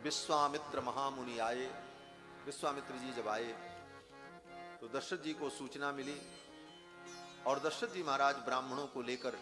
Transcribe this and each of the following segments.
विश्वामित्र महामुनि आए। विश्वामित्र जी जब आए तो दशरथ जी को सूचना मिली और दशरथ जी महाराज ब्राह्मणों को लेकर,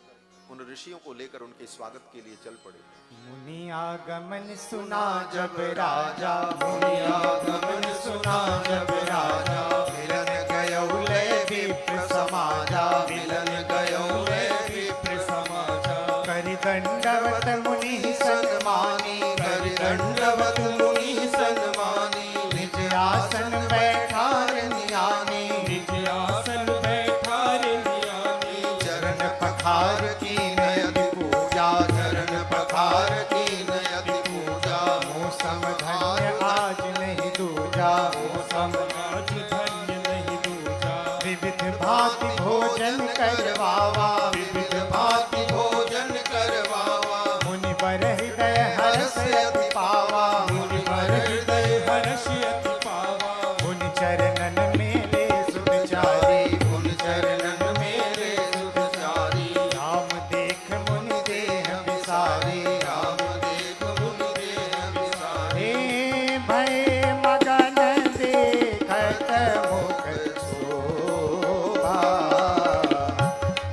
उन ऋषियों को लेकर उनके स्वागत के लिए चल पड़े। मुनि आगमन सुना जब राजा, मुनि आगमन सुना जब राजा, मिलन गयो लय विप्र समाजा, मिलन गयो लय विप्र समाजा। कर दंडवत मुनि सन्मानी, कर दंडवत मुनि सन्मानी, निज आसन बैठार नियानी, निज आसन बैठार नियानी। चरण पखार की नयति पूजा, चरण पखार की नयति पूजा। मौसम धन्य आज नहीं दूजा, मौसम आज धन्य नहीं दूजा। विविध भांति भोजन करवावा, विविध भांति भोजन करवावा। मुनि बर हृदय हर्ष अति पावा, मुनि बर हृदय हर्ष अति पावा। मुनि चरणन मेरे सुखचारी, मुनि चरणन मेरे सुखचारी। राम देख मुनि देह विसारी, राम देख मुनि देह विसारी। हे भय मगन देखत मुख शोभा,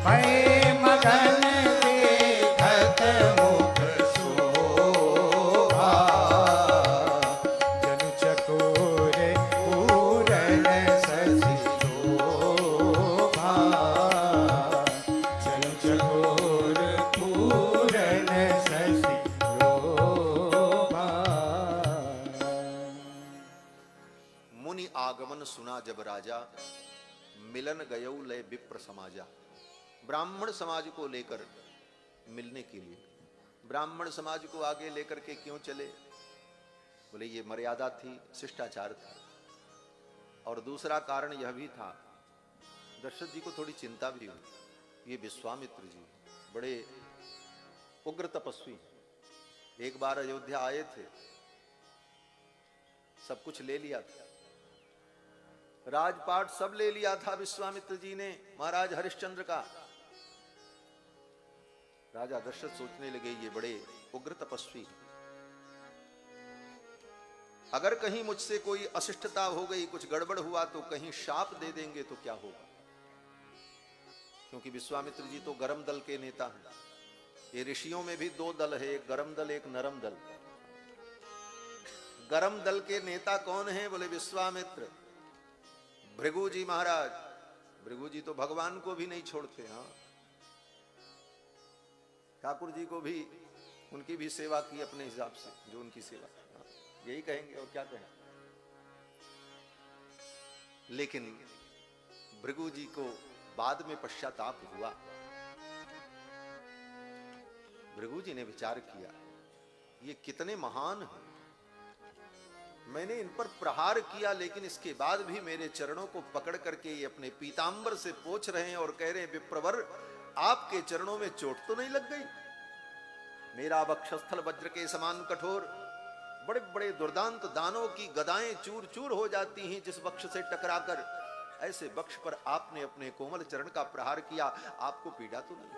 भय मगन देखत मुख शोभा, जनु चकोर पूरन शशि शोभा, जनु चकोर पूरन शशि शोभा। मुनि आगमन सुना जब राजा, मिलन गयो लय विप्र समाजा। ब्राह्मण समाज को लेकर मिलने के लिए, ब्राह्मण समाज को आगे लेकर के क्यों चले? बोले ये मर्यादा थी, शिष्टाचार था। और दूसरा कारण यह भी था, दशरथ जी को थोड़ी चिंता भी हुई। ये विश्वामित्र जी बड़े उग्र तपस्वी, एक बार अयोध्या आए थे, सब कुछ ले लिया था, राजपाट सब ले लिया था विश्वामित्र जी ने, महाराज हरिश्चंद्र का। राजा दशरथ सोचने लगे ये बड़े उग्र तपस्वी हैं, अगर कहीं मुझसे कोई अशिष्टता हो गई, कुछ गड़बड़ हुआ तो कहीं शाप दे देंगे तो क्या होगा? क्योंकि विश्वामित्र जी तो गरम दल के नेता हैं। ये ऋषियों में भी दो दल है, एक गरम दल एक नरम दल। गरम दल के नेता कौन है? बोले विश्वामित्र, भृगु जी महाराज। भृगु जी तो भगवान को भी नहीं छोड़ते। हाँ, ठाकुर जी को भी, उनकी भी सेवा की अपने हिसाब से, जो उनकी सेवा। हाँ, यही कहेंगे और क्या कहें। लेकिन भृगु जी को बाद में पश्चाताप हुआ। भृगु जी ने विचार किया, ये कितने महान हैं, मैंने इन पर प्रहार किया लेकिन इसके बाद भी मेरे चरणों को पकड़ करके ये अपने पीतांबर से पोंछ रहे हैं और कह रहे हैं विप्रवर आपके चरणों में चोट तो नहीं लग गई? मेरा वक्षस्थल वज्र के समान कठोर, बड़े बड़े दुर्दांत दानों की गदाएं चूर चूर हो जाती हैं जिस वक्ष से टकराकर, ऐसे वक्ष पर आपने अपने कोमल चरण का प्रहार किया, आपको पीड़ा तो नहीं?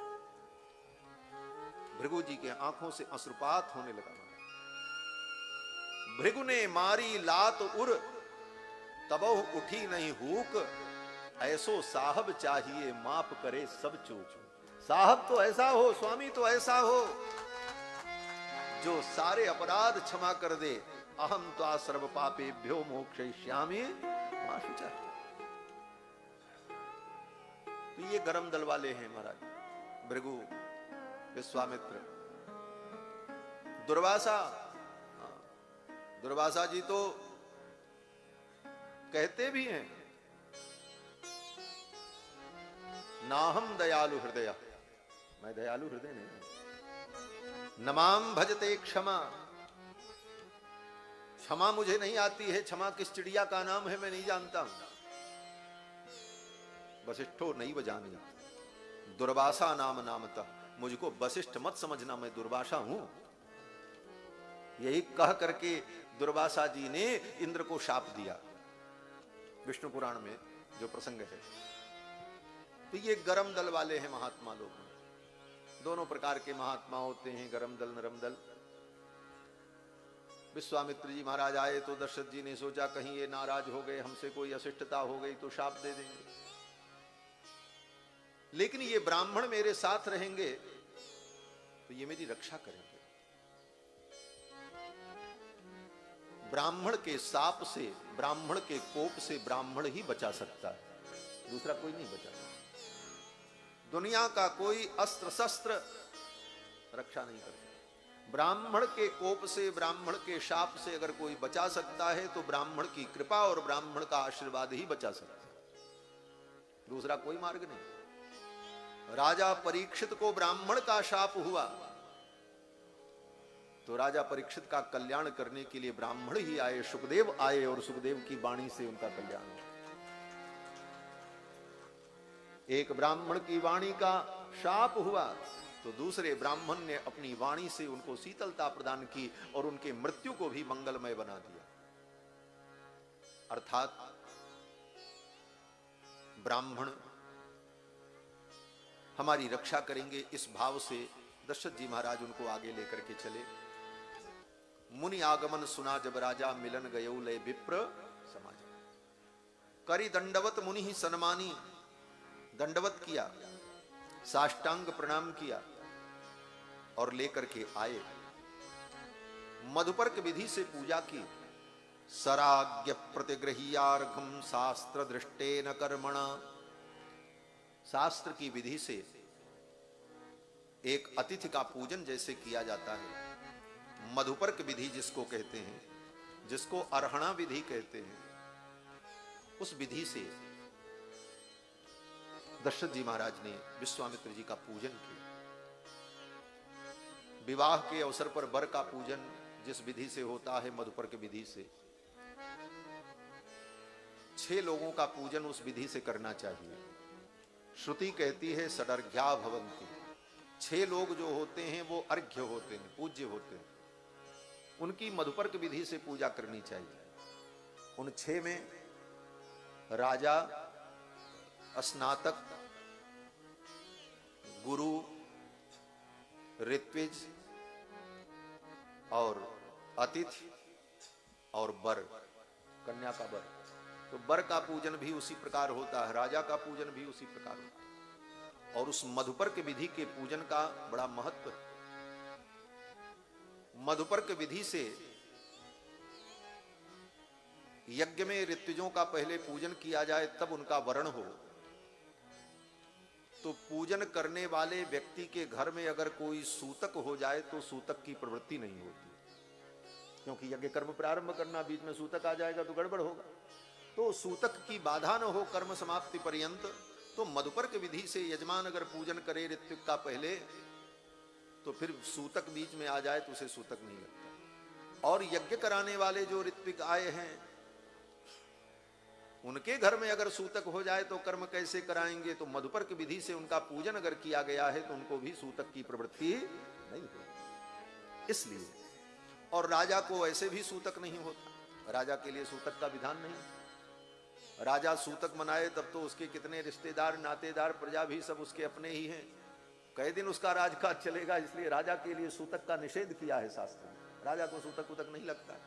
भृगु जी के आंखों से अश्रुपात होने लगा। भृगु ने मारी लात उर, तबह उठी नहीं हूक, ऐसो साहब चाहिए माफ करे सब चूक। साहब तो ऐसा हो, स्वामी तो ऐसा हो, जो सारे अपराध क्षमा कर दे। अहम त्वा सर्व पापेभ्यो मोक्षयिष्यामि मा शुचः। तो ये गरम दल वाले हैं महाराज, भृगु, विश्वामित्र, दुर्वासा। दुर्वासा जी तो कहते भी हैं नाहम दयालु हृदय, मैं दयालु हृदय नहीं। नमाम भजते क्षमा, क्षमा मुझे नहीं आती है, क्षमा किस चिड़िया का नाम है मैं नहीं जानता हूं। वशिष्ठो नहीं बजानी, दुर्वासा नाम नामता, मुझको वशिष्ठ मत समझना, मैं दुर्वासा हूं। यही कह करके दुर्वासा जी ने इंद्र को शाप दिया, विष्णु पुराण में जो प्रसंग है। तो ये गरम दल वाले हैं महात्मा लोग। दोनों प्रकार के महात्मा होते हैं, गरम दल नरम दल। विश्वामित्र जी महाराज आए तो दशरथ जी ने सोचा कहीं ये नाराज हो गए, हमसे कोई अशिष्टता हो गई तो शाप दे देंगे, लेकिन ये ब्राह्मण मेरे साथ रहेंगे तो ये मेरी रक्षा करेंगे। ब्राह्मण के शाप से, ब्राह्मण के कोप से ब्राह्मण ही बचा सकता है, दूसरा कोई नहीं बचा सकता। दुनिया का कोई अस्त्र शस्त्र रक्षा नहीं कर सकता। ब्राह्मण के कोप से, ब्राह्मण के शाप से अगर कोई बचा सकता है तो ब्राह्मण की कृपा और ब्राह्मण का आशीर्वाद ही बचा सकता है, दूसरा कोई मार्ग नहीं। राजा परीक्षित को ब्राह्मण का शाप हुआ तो राजा परीक्षित का कल्याण करने के लिए ब्राह्मण ही आए, सुखदेव आए और सुखदेव की वाणी से उनका कल्याण हुआ। एक ब्राह्मण की वाणी का शाप हुआ तो दूसरे ब्राह्मण ने अपनी वाणी से उनको शीतलता प्रदान की और उनके मृत्यु को भी मंगलमय बना दिया। अर्थात ब्राह्मण हमारी रक्षा करेंगे, इस भाव से दशरथ जी महाराज उनको आगे लेकर के चले। मुनि आगमन सुना जब राजा, मिलन गयो लय विप्र समाज। करी दंडवत मुनि ही सन्मानी, दंडवत किया, साष्टांग प्रणाम किया और लेकर के आए। मधुपर्क विधि से पूजा की। सराज्ञ प्रतिगृह्यार्घम शास्त्र दृष्टेन कर्मणा। शास्त्र की विधि से एक अतिथि का पूजन जैसे किया जाता है, मधुपर्क विधि जिसको कहते हैं, जिसको अर्हणा विधि कहते हैं, उस विधि से दशरथ जी महाराज ने विश्वामित्र जी का पूजन किया। विवाह के अवसर पर वर का पूजन जिस विधि से होता है, मधुपर्क विधि से 6 लोगों का पूजन उस विधि से करना चाहिए। श्रुति कहती है षडर्घ्या भवन्ति, 6 लोग जो होते हैं वो अर्घ्य होते हैं, पूज्य होते हैं, उनकी मधुपर्क विधि से पूजा करनी चाहिए। उन 6 में राजा, स्नातक, गुरु, ऋत्विज और अतिथि और वर, कन्या का वर। तो वर का पूजन भी उसी प्रकार होता है, राजा का पूजन भी उसी प्रकार होता है। और उस मधुपर्क विधि के पूजन का बड़ा महत्व है। मधुपर्क विधि से यज्ञ में ऋत्विजों का पहले पूजन किया जाए, तब उनका वरण हो। तो पूजन करने वाले व्यक्ति के घर में अगर कोई सूतक हो जाए तो सूतक की प्रवृत्ति नहीं होती, क्योंकि यज्ञ कर्म प्रारंभ करना, बीच में सूतक आ जाएगा तो गड़बड़ होगा। तो सूतक की बाधा न हो कर्म समाप्ति पर्यंत, तो मधुपर्क विधि से यजमान अगर पूजन करे ऋत्विक का पहले, तो फिर सूतक बीच में आ जाए तो उसे सूतक नहीं लगता। और यज्ञ कराने वाले जो ऋत्विक आए हैं, उनके घर में अगर सूतक हो जाए तो कर्म कैसे कराएंगे? तो मधुपर्क विधि से उनका पूजन अगर किया गया है तो उनको भी सूतक की प्रवृत्ति नहीं होती, इसलिए। और राजा को ऐसे भी सूतक नहीं होता, राजा के लिए सूतक का विधान नहीं। राजा सूतक मनाए तब तो उसके कितने रिश्तेदार, नातेदार, प्रजा भी सब उसके अपने ही हैं, कई दिन उसका राजकाज चलेगा। इसलिए राजा के लिए सूतक का निषेध किया है शास्त्र में। राजा को सूतक उतक नहीं लगता है।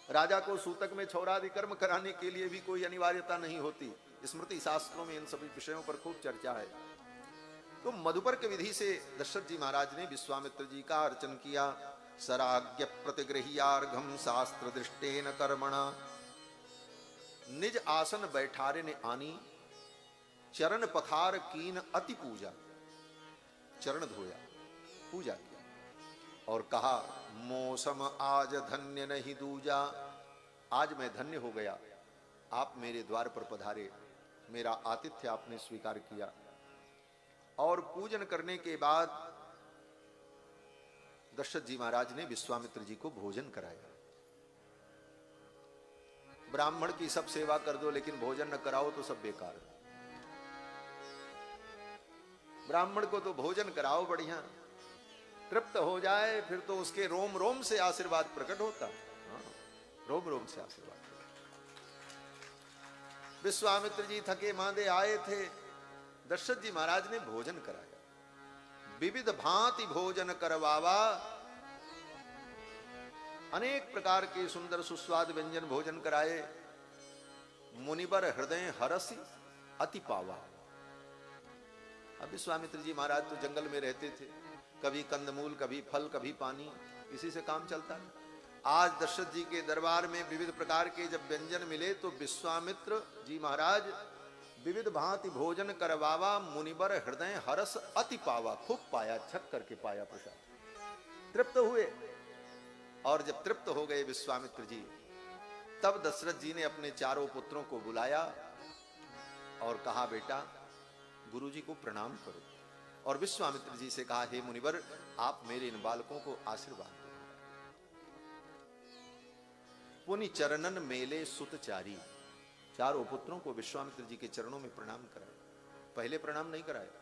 राजा को सूतक में क्षौरादि कर्म कराने के लिए भी कोई अनिवार्यता नहीं होती। स्मृति शास्त्रों में इन सभी विषयों पर खूब चर्चा है। तो मधुपर्क विधि से दशरथ जी महाराज ने विश्वामित्र जी का अर्चन किया। सराज्ञ प्रतिगृह्यार्घम शास्त्र दृष्टेन कर्मणा। निज आसन बैठारे ने आनी, चरण पखार कीन अति पूजा। चरण धोया, पूजा किया और कहा, मौसम आज धन्य नहीं दूजा। आज मैं धन्य हो गया, आप मेरे द्वार पर पधारे, मेरा आतिथ्य आपने स्वीकार किया। और पूजन करने के बाद दशरथ जी महाराज ने विश्वामित्र जी को भोजन कराया। ब्राह्मण की सब सेवा कर दो लेकिन भोजन न कराओ तो सब बेकार है। ब्राह्मण को तो भोजन कराओ बढ़िया, तृप्त हो जाए, फिर तो उसके रोम रोम से आशीर्वाद प्रकट होता। हाँ, रोम रोम से आशीर्वाद। विश्वामित्र जी थके मांदे आए थे, दशरथ जी महाराज ने भोजन कराया। विविध भांति भोजन करवावा, अनेक प्रकार के सुंदर सुस्वाद व्यंजन भोजन कराए। मुनिवर हृदय हरसी अति पावा। अब विश्वामित्र जी महाराज तो जंगल में रहते थे, कभी कंदमूल, कभी फल, कभी पानी, इसी से काम चलता था। आज दशरथ जी के दरबार में विविध प्रकार के जब व्यंजन मिले तो विश्वामित्र जी महाराज विविध भांति भोजन करवावा। मुनिवर हृदय हरस अति पावा, खूब पाया, छक करके पाया प्रसाद, तृप्त हुए। और जब तृप्त हो गए विश्वामित्र जी, तब दशरथ जी ने अपने चारों पुत्रों को बुलाया और कहा, बेटा गुरु जी को प्रणाम करो। और विश्वामित्र जी से कहा, हे मुनिवर, आप मेरे इन बालकों को आशीर्वाद दो। पुनि चरणन मेले सुतचारी। चारों पुत्रों को विश्वामित्र जी के चरणों में प्रणाम कराया। पहले प्रणाम नहीं कराया,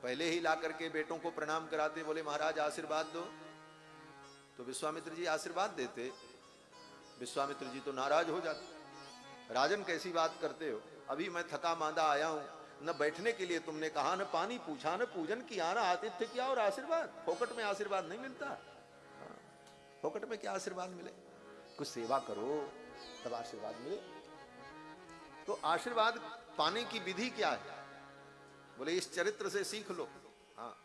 पहले ही ला करके बेटों को प्रणाम कराते, बोले महाराज आशीर्वाद दो, तो विश्वामित्र जी आशीर्वाद देते। विश्वामित्र जी तो नाराज हो जाते, राजन कैसी बात करते हो, अभी मैं थका मांदा आया हूं, न बैठने के लिए तुमने कहा, न पानी पूछा, न पूजन किया, न आतिथ्य किया, और आशीर्वाद। फोकट में आशीर्वाद नहीं मिलता। फोकट में क्या आशीर्वाद मिले, कुछ सेवा करो तब आशीर्वाद मिले। तो आशीर्वाद पाने की विधि क्या है, बोले इस चरित्र से सीख लो। हाँ,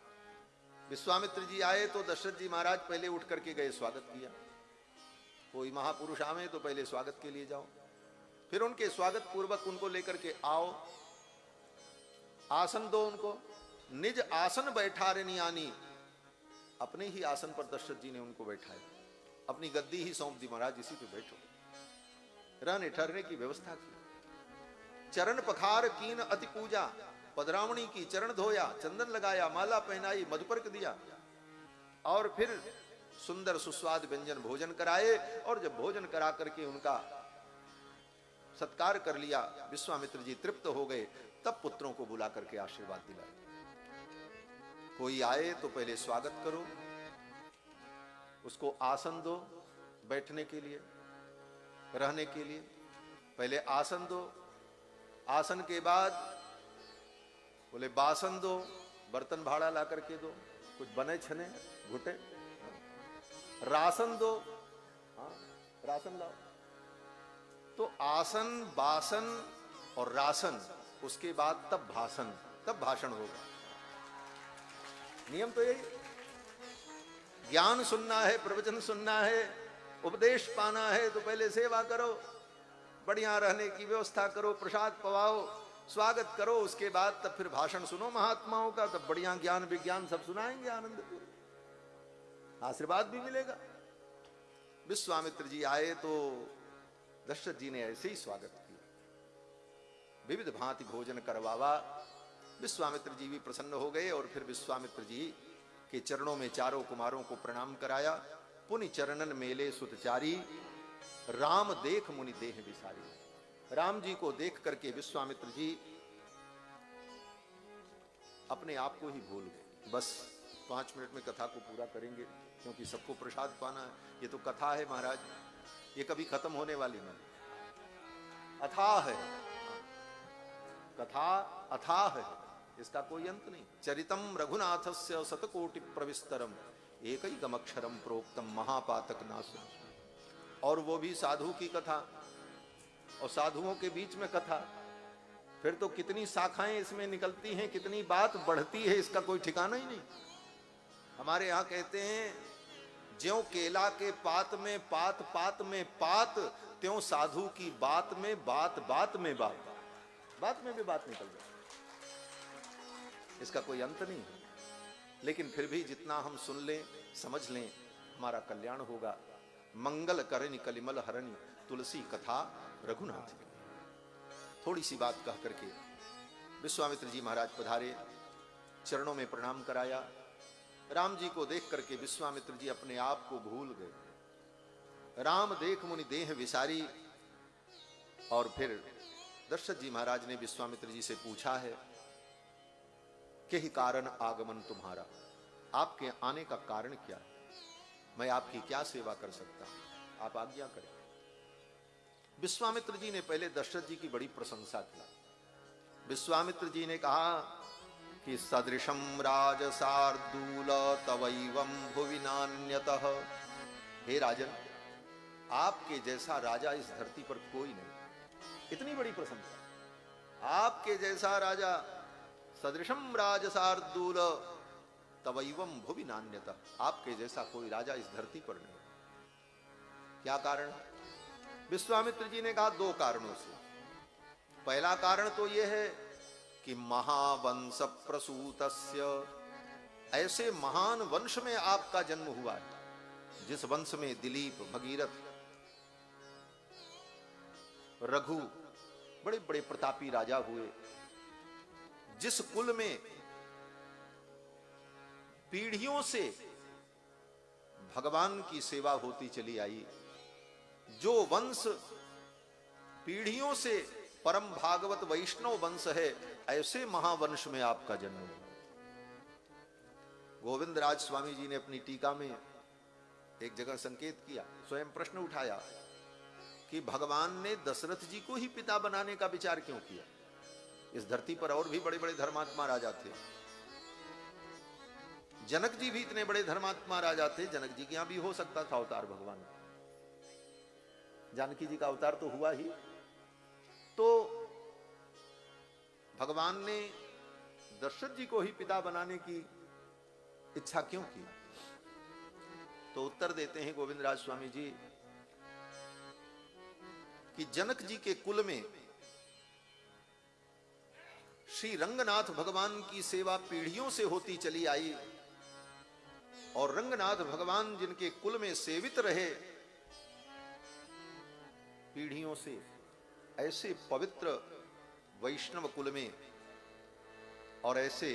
विश्वामित्र जी आए तो दशरथ जी महाराज पहले उठ करके गए, स्वागत किया। कोई महापुरुष आवे तो पहले स्वागत के लिए जाओ, फिर उनके स्वागत पूर्वक उनको लेकर के आओ, आसन दो उनको। निज आसन बैठारनी आनी, अपने ही आसन पर दशरथ जी ने उनको बैठाया, अपनी गद्दी ही सौंप दी, महाराज इसी पे बैठो। रहने ठहरने की व्यवस्था की। चरण पखार कीन अति पूजा, पदरावणी की, चरण धोया, चंदन लगाया, माला पहनाई, मधुपर्क दिया, और फिर सुंदर सुस्वाद व्यंजन भोजन कराए। और जब भोजन करा करके उनका सत्कार कर लिया, विश्वामित्र जी तृप्त हो गए, तब पुत्रों को बुला करके आशीर्वाद दिलाए। कोई आए तो पहले स्वागत करो, उसको आसन दो बैठने के लिए, रहने के लिए। पहले आसन दो, आसन के बाद बोले बासन दो, बर्तन भाड़ा ला करके दो, कुछ बने छने घुटे। राशन दो, हाँ राशन लाओ। तो आसन, बासन और राशन, उसके बाद तब भाषण, तब भाषण होगा। नियम तो यही। ज्ञान सुनना है, प्रवचन सुनना है, उपदेश पाना है, तो पहले सेवा करो, बढ़िया रहने की व्यवस्था करो, प्रसाद पवाओ, स्वागत करो, उसके बाद तब फिर भाषण सुनो महात्माओं का, तब बढ़िया ज्ञान विज्ञान सब सुनाएंगे आनंद, आशीर्वाद भी मिलेगा। विश्वामित्र जी आए तो दशरथ जी ने ऐसे ही स्वागत किया, विविध भांति भोजन करवावा। विश्वामित्र जी भी प्रसन्न हो गए और फिर विश्वामित्र जी के चरणों में चारों कुमारों को प्रणाम कराया। पुनि चरणन मेले सुतचारी, राम देख मुनि देह विसारी। राम जी को देख करके विश्वामित्र जी अपने आप को ही भूल गए। बस 5 मिनट में कथा को पूरा करेंगे, क्योंकि सबको प्रसाद पाना है। ये तो कथा है महाराज, ये कभी खत्म होने वाली नहीं, अथाह है कथा, अथाह है, इसका कोई अंत नहीं। चरितम रघुनाथस्य शतकोटि प्रविस्तरम, एक ही गमक्षरम प्रोक्तम महापातक नाशनम। और वो भी साधु की कथा, और साधुओं के बीच में कथा, फिर तो कितनी शाखाएं इसमें निकलती हैं, कितनी बात बढ़ती है, इसका कोई ठिकाना ही नहीं। हमारे यहाँ कहते हैं, ज्यों केला के पात में पात, पात में पात, त्यों साधु की बात में बात, बात में बात, बात में भी बात निकल जाती, इसका कोई अंत नहीं है। लेकिन फिर भी जितना हम सुन लें, समझ लें, हमारा कल्याण होगा। मंगल करनि कलिमल हरनि, तुलसी कथा रघुनाथ की। थोड़ी सी बात कह करके विश्वामित्र जी महाराज पधारे, चरणों में प्रणाम कराया। राम जी को देख करके विश्वामित्र जी अपने आप को भूल गए। राम देख मुनि देह विसारी। और फिर दशरथ जी महाराज ने विश्वामित्र जी से पूछा है कि ही कारण आगमन तुम्हारा, आपके आने का कारण क्या है, मैं आपकी क्या सेवा कर सकता हूं, आप आज्ञा करें। विश्वामित्र जी ने पहले दशरथ जी की बड़ी प्रशंसा की। विश्वामित्र जी ने कहा कि सदृशम राजसार्दूल तवैवं भुवि नान्यतः हे राजन, आपके जैसा राजा इस धरती पर कोई नहीं। इतनी बड़ी प्रशंसा। आपके जैसा राजा, सदृशम राजसार्दूल तवैवम भुवि नान्यतः, आपके जैसा कोई राजा इस धरती पर नहीं। क्या कारण? विश्वामित्र जी ने कहा 2 कारणों से। पहला कारण तो यह है कि महावंश प्रसूतस्य, ऐसे महान वंश में आपका जन्म हुआ है जिस वंश में दिलीप, भगीरथ, रघु बड़े बड़े प्रतापी राजा हुए, जिस कुल में पीढ़ियों से भगवान की सेवा होती चली आई, जो वंश पीढ़ियों से परम भागवत वैष्णव वंश है, ऐसे महावंश में आपका जन्म हुआ। गोविंद राज स्वामी जी ने अपनी टीका में एक जगह संकेत किया, स्वयं प्रश्न उठाया कि भगवान ने दशरथ जी को ही पिता बनाने का विचार क्यों किया? इस धरती पर और भी बड़े बड़े धर्मात्मा राजा थे। जनक जी भी इतने बड़े धर्मात्मा राजा थे, जनक जी के यहां भी हो सकता था अवतार भगवान। जानकी जी का अवतार तो हुआ ही, तो भगवान ने दशरथ जी को ही पिता बनाने की इच्छा क्यों की? तो उत्तर देते हैं गोविंद राज स्वामी जी कि जनक जी के कुल में श्री रंगनाथ भगवान की सेवा पीढ़ियों से होती चली आई, और रंगनाथ भगवान जिनके कुल में सेवित रहे पीढ़ियों से, ऐसे पवित्र वैष्णव कुल में और ऐसे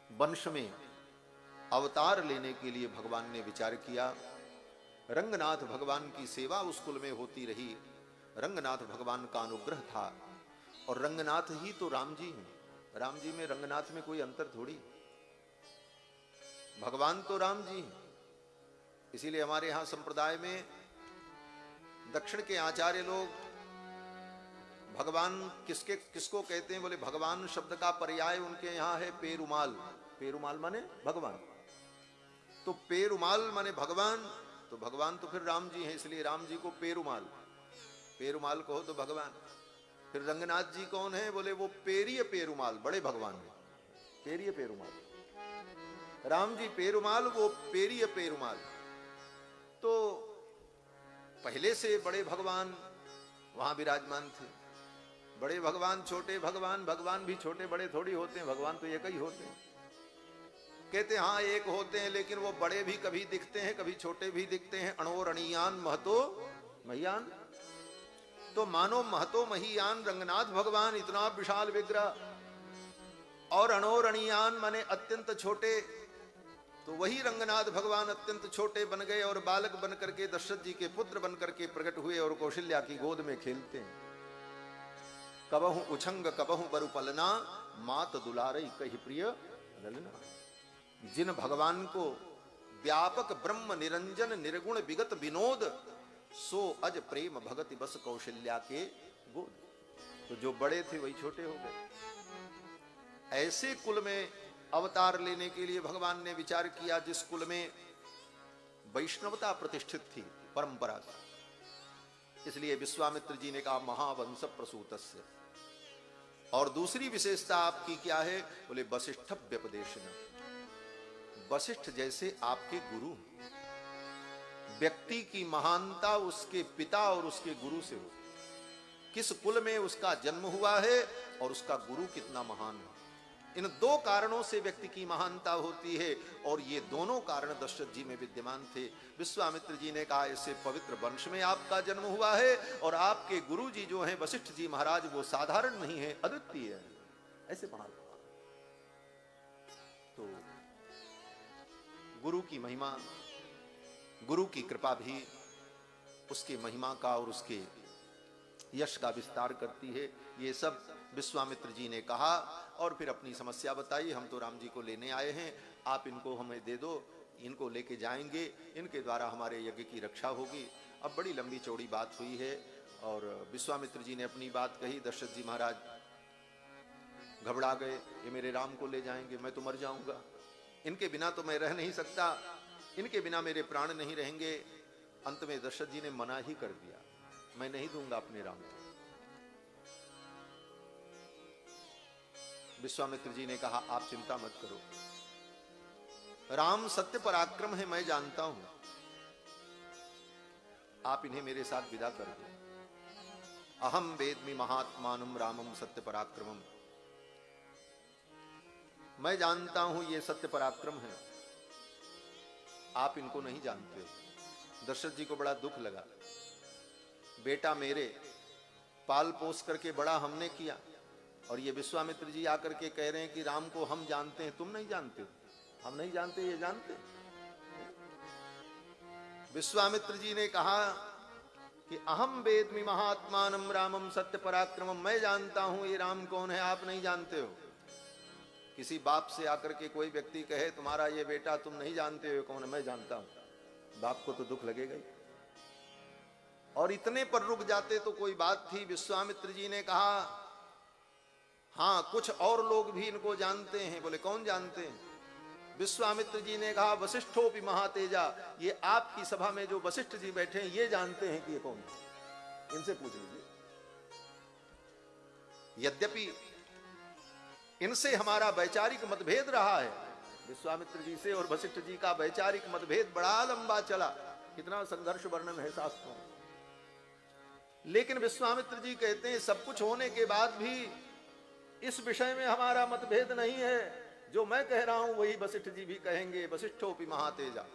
वंश में अवतार लेने के लिए भगवान ने विचार किया। रंगनाथ भगवान की सेवा उस कुल में होती रही, रंगनाथ भगवान का अनुग्रह था, और रंगनाथ ही तो राम जी हैं। राम जी में रंगनाथ में कोई अंतर थोड़ी, भगवान तो राम जी हैं। इसीलिए हमारे यहां संप्रदाय में दक्षिण के आचार्य लोग भगवान किसको कहते हैं? बोले भगवान शब्द का पर्याय उनके यहां है पेरुमाल। पेरुमाल माने भगवान, तो पेरुमाल माने भगवान, तो भगवान तो फिर राम जी हैं, इसलिए राम जी को पेरुमाल, पेरुमाल कहो तो भगवान। फिर रंगनाथ जी कौन है? बोले वो पेरिय पेरुमाल, बड़े भगवान है, पेरिय पेरुमाल। राम जी पेरुमाल, वो पेरिय पेरुमाल। तो पहले से बड़े भगवान वहां विराजमान थे। बड़े भगवान, छोटे भगवान, भगवान भी छोटे बड़े थोड़ी होते हैं, भगवान तो एक ही होते हैं। कहते हैं हाँ एक होते हैं, लेकिन वो बड़े भी कभी दिखते हैं, कभी छोटे भी दिखते हैं। अणोरणीयान महतो महियान, तो मानो महतो महियान रंगनाथ भगवान इतना विशाल विग्रह, और अणोरणीयान माने अत्यंत छोटे, तो वही रंगनाथ भगवान अत्यंत छोटे बन गए और बालक बन करके दशरथ जी के पुत्र बन करके प्रकट हुए और कौशल्या की गोद में खेलते हैं। कबहु उछंग कबहु बरु पलना, मात दुलारई कहि प्रिय ललना। जिन भगवान को व्यापक ब्रह्म निरंजन निर्गुण विगत विनोद, सो अज प्रेम भगति बस कौशल्या के गोद। तो जो बड़े थे वही छोटे हो गए। ऐसे कुल में अवतार लेने के लिए भगवान ने विचार किया जिस कुल में वैष्णवता प्रतिष्ठित थी परंपरा से। इसलिए विश्वामित्र जी ने कहा महावंश प्रसूतस्य। और दूसरी विशेषता आपकी क्या है? बोले वशिष्ठ व्यपदेशन। वशिष्ठ जैसे आपके गुरु। व्यक्ति की महानता उसके पिता और उसके गुरु से हो, किस कुल में उसका जन्म हुआ है और उसका गुरु कितना महान है। इन 2 कारणों से व्यक्ति की महानता होती है, और ये दोनों कारण दशरथ जी में विद्यमान थे। विश्वामित्र जी ने कहा ऐसे पवित्र वंश में आपका जन्म हुआ है, और आपके गुरु जी जो हैं वशिष्ठ जी महाराज, वो साधारण नहीं है, अद्वितीय है। ऐसे महान। तो गुरु की महिमा, गुरु की कृपा भी उसके महिमा का और उसके यश का विस्तार करती है। ये सब विश्वामित्र जी ने कहा, और फिर अपनी समस्या बताई। हम तो राम जी को लेने आए हैं, आप इनको हमें दे दो, इनको लेके जाएंगे, इनके द्वारा हमारे यज्ञ की रक्षा होगी। अब बड़ी लंबी चौड़ी बात हुई है, और विश्वामित्र जी ने अपनी बात कही। दशरथ जी महाराज घबरा गए, ये मेरे राम को ले जाएंगे, मैं तो मर जाऊंगा, इनके बिना तो मैं रह नहीं सकता। इनके बिना मेरे प्राण नहीं रहेंगे। अंत में दशरथ जी ने मना ही कर दिया, मैं नहीं दूंगा अपने राम को। विश्वामित्र जी ने कहा, आप चिंता मत करो, राम सत्य पराक्रम है, मैं जानता हूं, आप इन्हें मेरे साथ विदा कर दो। अहम वेद्मि महात्मानम रामम सत्य पराक्रमम, मैं जानता हूं ये सत्य पराक्रम है, आप इनको नहीं जानते हो। दशरथ जी को बड़ा दुख लगा, बेटा मेरे पाल पोस करके बड़ा हमने किया, और ये विश्वामित्र जी आकर के कह रहे हैं कि राम को हम जानते हैं, तुम नहीं जानते। हम नहीं जानते, ये जानते। विश्वामित्र जी ने कहा कि अहम वेद्मि महात्मानम रामम सत्य पराक्रमम, मैं जानता हूं ये राम कौन है, आप नहीं जानते हो। किसी बाप से आकर के कोई व्यक्ति कहे तुम्हारा ये बेटा तुम नहीं जानते हो कौन है, मैं जानता हूं, बाप को तो दुख लगेगा ही। और इतने पर रुक जाते तो कोई बात थी। विश्वामित्र जी ने कहा हां कुछ और लोग भी इनको जानते हैं। बोले कौन जानते हैं? विश्वामित्र जी ने कहा वशिष्ठोपि महातेजा, ये आपकी सभा में जो वशिष्ठ जी बैठे हैं ये जानते हैं कि ये कौन है, इनसे पूछ लीजिए। यद्यपि इनसे हमारा वैचारिक मतभेद रहा है, विश्वामित्र जी से और वशिष्ठ जी का वैचारिक मतभेद बड़ा लंबा चला, कितना संघर्ष वर्णन है शास्त्रों में। लेकिन विश्वामित्र जी कहते हैं सब कुछ होने के बाद भी इस विषय में हमारा मतभेद नहीं है, जो मैं कह रहा हूं वही वशिष्ठ जी भी कहेंगे, वशिष्ठोपि महातेजा।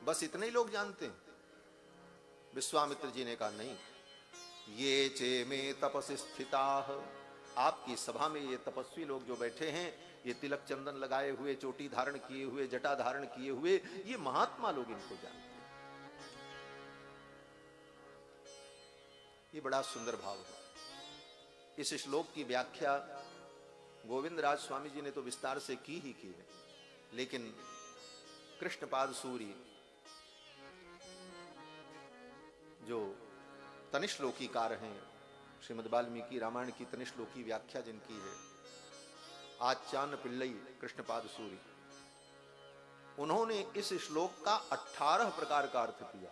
बस इतने ही लोग जानते हैं। विश्वामित्र जी ने कहा नहीं, ये चे में तपसि स्थिताः, आपकी सभा में ये तपस्वी लोग जो बैठे हैं, ये तिलक चंदन लगाए हुए, चोटी धारण किए हुए, जटा धारण किए हुए, ये महात्मा लोग इनको जानते हैं। ये बड़ा सुंदर भाव है। इस श्लोक की व्याख्या गोविंद राज स्वामी जी ने तो विस्तार से की ही की है, लेकिन कृष्णपाद सूरी जो तनिश्लोकीकार हैं, श्रीमद् वाल्मीकि रामायण की तनिश्लोकी व्याख्या जिनकी है आचार्य पिल्लई कृष्णपाद सूरी, उन्होंने इस श्लोक का 18 प्रकार का अर्थ किया।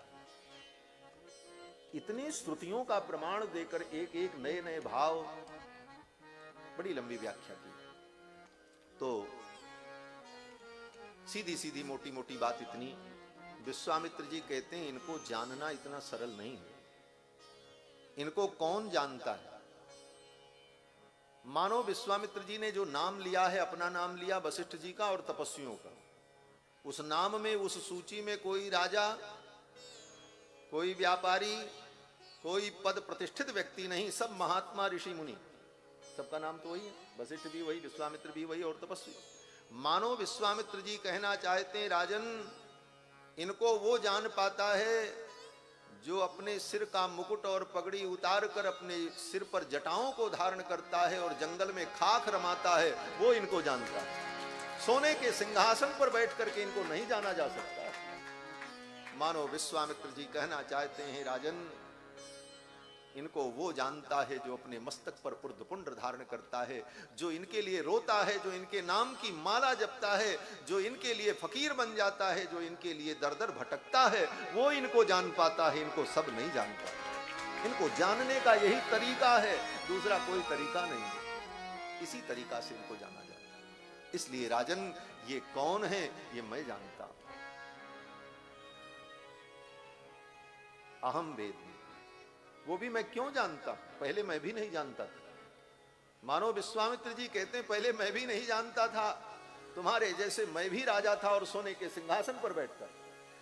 इतनी श्रुतियों का प्रमाण देकर एक एक नए नए भाव, बड़ी लंबी व्याख्या की। तो सीधी सीधी मोटी मोटी बात इतनी, विश्वामित्र जी कहते हैं इनको जानना इतना सरल नहीं है। इनको कौन जानता है? मानो विश्वामित्र जी ने जो नाम लिया है, अपना नाम लिया वशिष्ठ जी का और तपस्वियों का, उस नाम में, उस सूची में कोई राजा, कोई व्यापारी, कोई पद प्रतिष्ठित व्यक्ति नहीं, सब महात्मा ऋषि मुनि, सबका नाम तो वही है। वशिष्ठ भी वही, विश्वामित्र भी वही और तपस्वी। मानो विश्वामित्र जी कहना चाहते हैं राजन, इनको वो जान पाता है जो अपने सिर का मुकुट और पगड़ी उतार कर अपने सिर पर जटाओं को धारण करता है और जंगल में खाक रमाता है, वो इनको जानता है। सोने के सिंहासन पर बैठ करके इनको नहीं जाना जा सकता। मानो विश्वामित्र जी कहना चाहते हैं राजन, इनको वो जानता है जो अपने मस्तक पर उर्ध्वपुंड धारण करता है, जो इनके लिए रोता है, जो इनके नाम की माला जपता है, जो इनके लिए फकीर बन जाता है, जो इनके लिए दर दर भटकता है, वो इनको जान पाता है। इनको सब नहीं जानता। इनको जानने का यही तरीका है, दूसरा कोई तरीका नहीं है। इसी तरीका से इनको जाना जाता है। इसलिए राजन, ये कौन है ये मैं जानता हूं। अहम वेद, वो भी मैं क्यों जानता, पहले मैं भी नहीं जानता था। मानो विश्वामित्र जी कहते हैं पहले मैं भी नहीं जानता था, तुम्हारे जैसे मैं भी राजा था और सोने के सिंहासन पर बैठकर,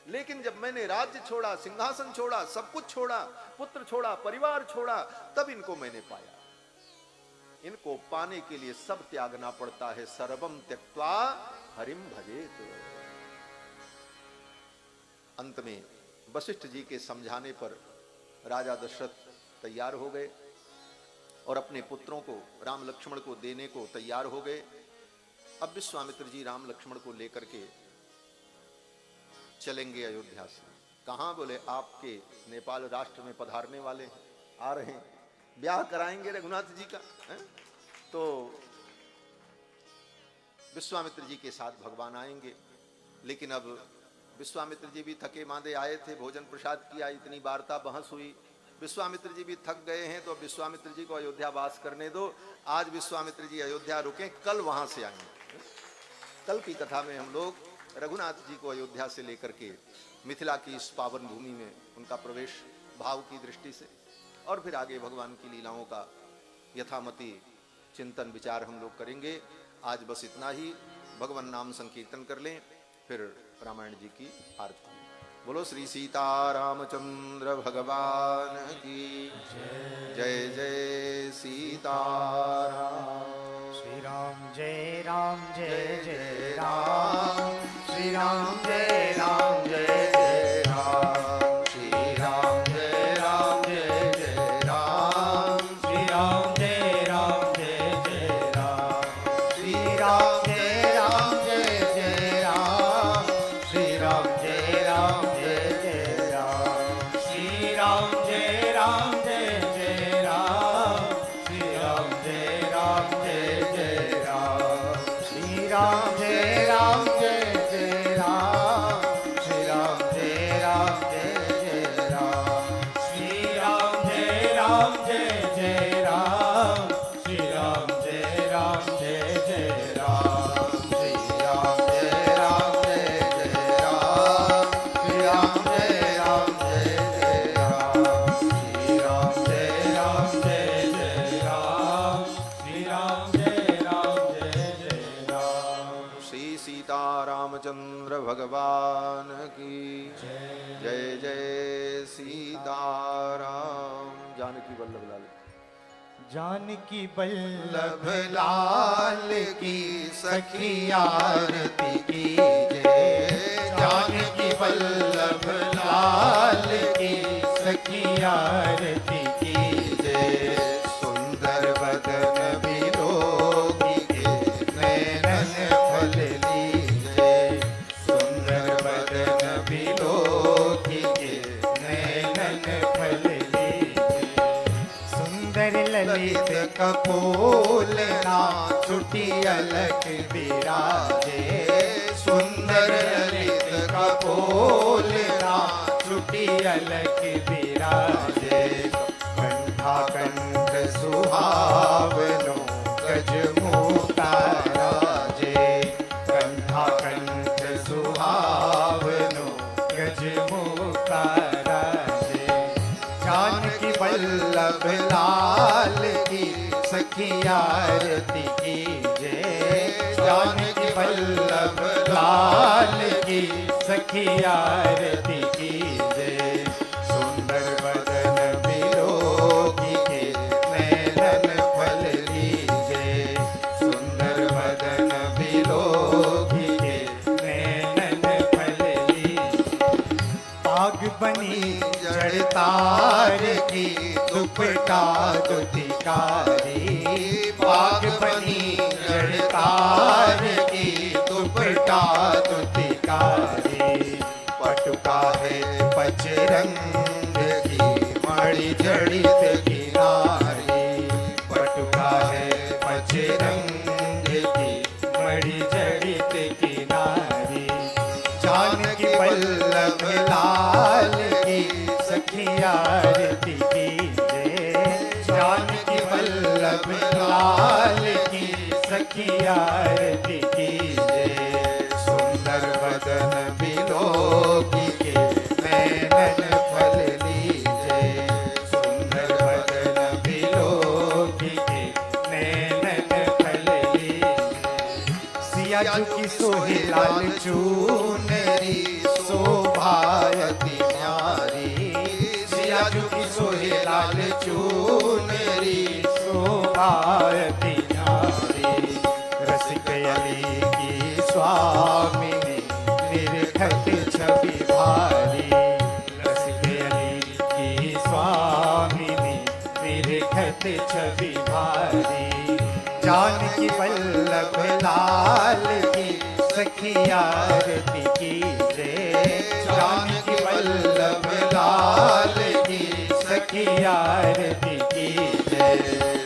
लेकिन जब मैंने राज्य छोड़ा, सिंहासन छोड़ा, सब कुछ छोड़ा, पुत्र छोड़ा, परिवार छोड़ा, तब इनको मैंने पाया। इनको पाने के लिए सब त्यागना पड़ता है। सर्वम त्यक्त्वा हरिम भजेत। अंत में वशिष्ठ जी के समझाने पर राजा दशरथ तैयार हो गए और अपने पुत्रों को, राम लक्ष्मण को देने को तैयार हो गए। अब विश्वामित्र जी राम लक्ष्मण को लेकर के चलेंगे अयोध्या से। कहां? बोले आपके नेपाल राष्ट्र में पधारने वाले हैं, आ रहे हैं, ब्याह कराएंगे रघुनाथ जी का है? तो विश्वामित्र जी के साथ भगवान आएंगे। लेकिन अब विश्वामित्र जी भी थके मांदे आए थे, भोजन प्रसाद किया, इतनी वार्ता बहस हुई, विश्वामित्र जी भी थक गए हैं, तो विश्वामित्र जी को अयोध्या वास करने दो। आज विश्वामित्र जी अयोध्या रुके, कल वहां से आएंगे। कल की कथा में हम लोग रघुनाथ जी को अयोध्या से लेकर के मिथिला की इस पावन भूमि में उनका प्रवेश भाव की दृष्टि से, और फिर आगे भगवान की लीलाओं का यथामति चिंतन विचार हम लोग करेंगे। आज बस इतना ही। भगवान नाम संकीर्तन कर लें, फिर रामायण जी की आरती। बोलो श्री सीता रामचंद्र भगवान की जय। जय सीताराम। श्री राम जय राम जय जय राम, श्री राम जय राम जय जय राम, श्री राम जय राम जय जय राम, श्री राम जय राम जय जय राम, श्री राम जय राम जय जय राम, श्री राम जय राम जय जय राम, श्री राम जय राम जय जय राम, श्री राम जय राम जय जय राम, श्री राम जय राम जय जय राम, श्री राम जय राम जय जय राम, श्री राम जय राम जय जय राम, श्री राम जय राम जय जय राम, श्री राम जय राम जय जय राम, श्री राम जय राम जय जय राम, श्री राम जय राम जय जय राम, श्री राम जय राम जय जय राम। श्री सीता रामचंद्र भगवान की जय। जय सीताराम। जानकी वल्लभ लाल। जानकी वल्लभ लाल की सखी आरती की जय, जानकी वल्लभ लाल की सखी आरती की जय, सुंदर बदन विलोकी के नैनन फल लीजे, सुंदर बदन विलोकी के नैनन फल लीजे, सुंदर ललित कपोल ना छुटी अलख विराजे, सुंदर ललित कपोल ना छुटी अलख विराजे, कंठा कंठ सुहावनो गज मुक्ता राजे, कंठा कंठ सुहावनो गज मुक्ता राजे, जानकी वल्लभ लाल की सखी आरती की जय, जानकी वल्लभ लाल की सखी आरती की जय, सुंदर बदन विलोकी के नैनन फल लीजे, सुंदर बदन विलोकी के नैनन फल लीजे, आग बनी जड़तार की दुपटा दुतिकारी, बाग बनी जड़तार की दुपटा दुतिकारी, पटुका है पचरंग की मणि जड़ित किनारी, पटुका है पचरंग की मणि जड़ित किनारी, जानकी वल्लभ लाल की सखी आरती की जय, जानकी वल्लभ लाल की सखी आरती की जय, सुंदर बदन विलोकी के नैनन फल लीजे, सुंदर बदन विलोकी के नैनन फल लीजे, सिया झुकी सोहे लाल चूनरी शोभायति न्यारी, सिया झुकी सोहे लाल चूनरी शोभायति न्यारी, रसिक अली की स्वामिनी निरखत छवि भारी, रसिक अली की स्वामिनी निरखत छवि भारी, जानकी वल्लभ लाल की सखी आरती की जय, जानकी वल्लभ लाल की सखी आरती की जय,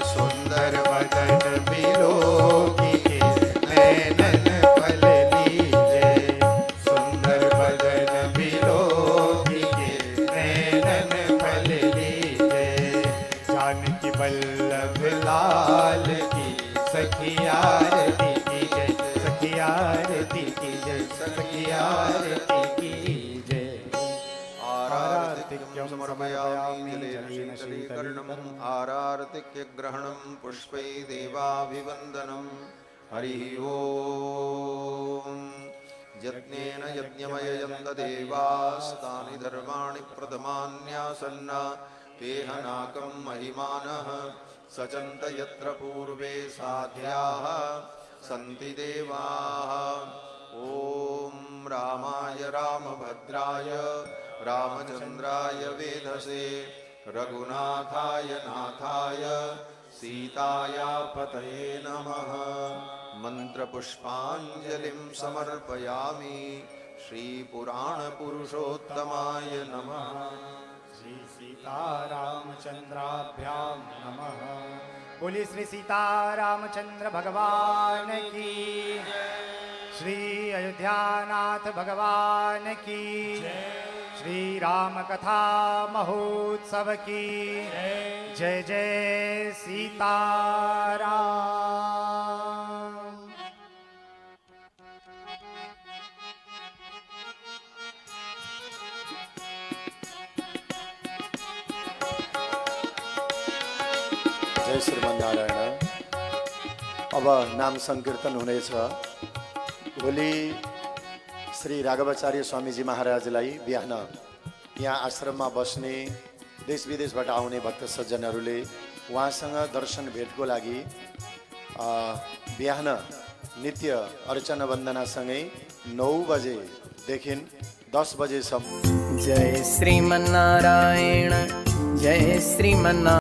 सुंदर बदन विलोकी के नैनन फल लीजे, आरती की जय, सखी आरती की जय। आरार्तिक्यं समर्पयामि जलेन शीतलीकरणम् आरार्तिक्यग्रहणं पुष्पै देवाभिवन्दनं हरिः ओम् यज्ञेन यज्ञमययन्त देवास्तानि धर्माणि प्रथमान्यासन्न तेहनाकं महिमानः सचन्त यत्र पूर्वे साध्याः सन्ति देवाः ॐ रामाय रामभद्राय रामचन्द्राय वेधसे रघुनाथाय नाथाय सीताया पतये नमः। मंत्रपुष्पाञ्जलिं समर्पयामि श्रीपुराणपुरुषोत्तमाय नमः। श्री सीतारामचंद्राभ्यां नमः। बोली श्री सीतारामचंद्र भगवान की, श्री अयोध्यानाथ भगवान की, श्री राम कथा महोत्सव की जय जय सीताराम। जय श्रीमन्नारायण। अब नाम संकीर्तन हुनेछ। भोलि श्री राघवाचार्य स्वामीजी महाराजलाई बिहान यहाँ आश्रममा बस्ने देश विदेशबाट आउने भक्त सज्जनहरूले उहाँसँग दर्शन भेटको लागि बिहान नित्य अर्चना वन्दनासँगै 9 बजेदेखि 10 बजेसम्म। जय श्रीमन्नारायण, जय श्रीमन्नारायण।